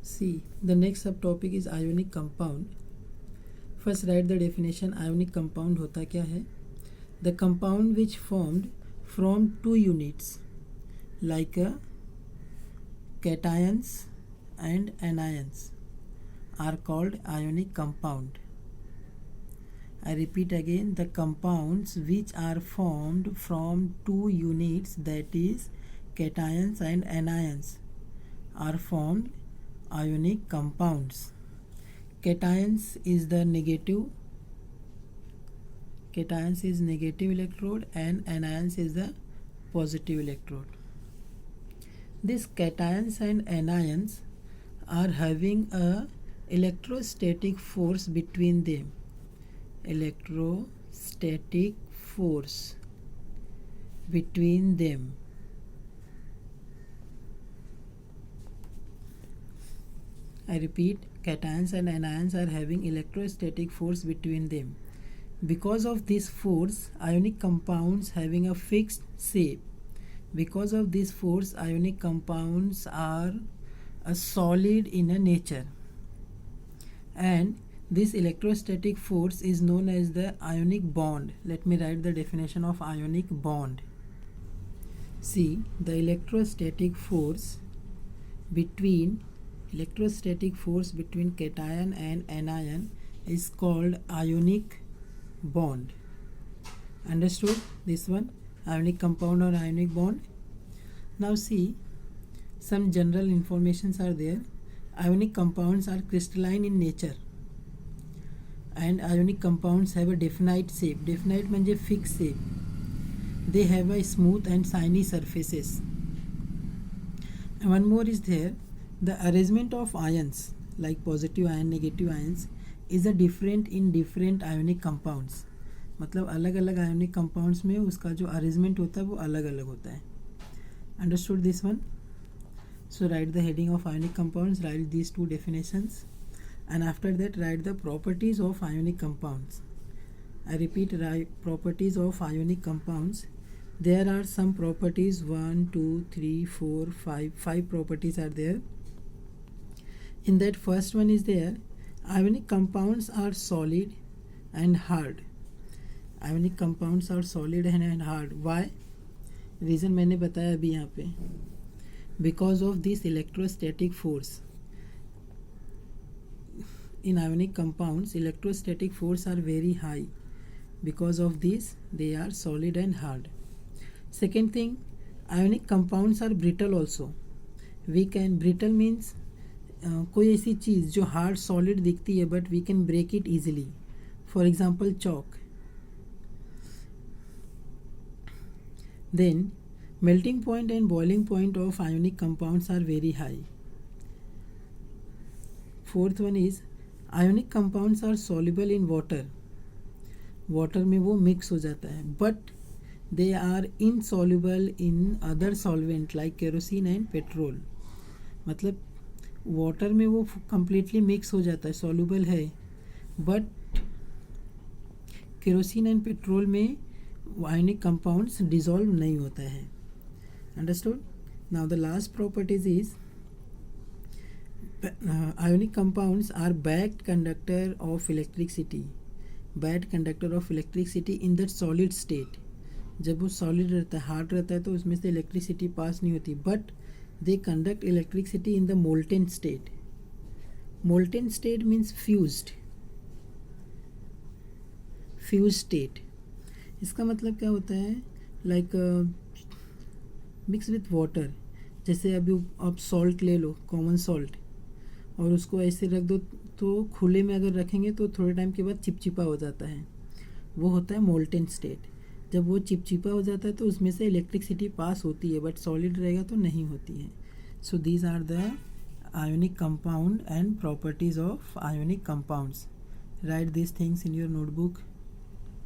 See, the next subtopic is ionic compound. First write the definition. Ionic compound होता क्या है? The compound which formed from two units like cations and anions are called ionic compound. I repeat again, the compounds which are formed from two units, that is cations and anions, are formed ionic compounds. Cations is negative electrode and anions is the positive electrode. These cations and anions are having a electrostatic force between them. Electrostatic force between them. I repeat, cations and anions are having electrostatic force between them. Because of this force, ionic compounds having a fixed shape. Because of this force, ionic compounds are a solid in a nature. And this electrostatic force is known as the ionic bond. Let me write the definition of ionic bond. See, the electrostatic force between cation and anion is called ionic bond. Understood this one? Ionic compound or ionic bond. Now see, some general informations are there. Ionic compounds are crystalline in nature and ionic compounds have a definite shape. Definite म्हणजे fixed shape. They have a smooth and shiny surfaces. And one more is there. The arrangement of ions like positive ion, negative ions is a different in different ionic compounds. मतलब अलग अलग ionic compounds में उसका जो arrangement होता है वो अलग अलग होता है. Understood this one? So write the heading of ionic compounds, write these two definitions, and after that write the properties of ionic compounds. I repeat, write properties of ionic compounds. There are some properties, 1, 2, 3, 4, 5. 5 properties are there. In that first one is there, ionic compounds are solid and hard. Ionic compounds are solid and hard. Why? Reason मैंने बताया अभी यहाँ पे. Because of this electrostatic force. In ionic compounds, electrostatic force are very high. Because of this, they are solid and hard. Second thing, ionic compounds are brittle also. Brittle means कोई ऐसी चीज़ जो hard solid दिखती है but we can break it easily. For example chalk. Then melting point and boiling point of ionic compounds are very high. Fourth one is ionic compounds are soluble in water. Water में वो mix हो जाता है, but they are insoluble in other solvent like kerosene and petrol. मतलब water में वो completely mix हो जाता है, soluble है, but केरोसिन एंड पेट्रोल में ionic compounds dissolve नहीं होता है. Understood? Now the last properties is ionic compounds are bad conductor of electricity. Bad conductor of electricity in that solid state. जब वो सॉलिड रहता है, हार्ड रहता है, तो उसमें से इलेक्ट्रिसिटी पास नहीं होती, but they conduct electricity in the molten state. Molten state means fused state. इसका मतलब क्या होता है? Like mix with water. जैसे अभी आप सॉल्ट ले लो, कॉमन सॉल्ट, और उसको ऐसे रख दो तो खुले में अगर रखेंगे तो थोड़े टाइम के बाद चिपचिपा हो जाता है. वो होता है मोल्टेन स्टेट. जब वो चिपचिपा हो जाता है तो उसमें से इलेक्ट्रिसिटी पास होती है, बट सॉलिड रहेगा तो नहीं होती है. So these are the ionic compound and properties of ionic compounds. Write these things in your notebook.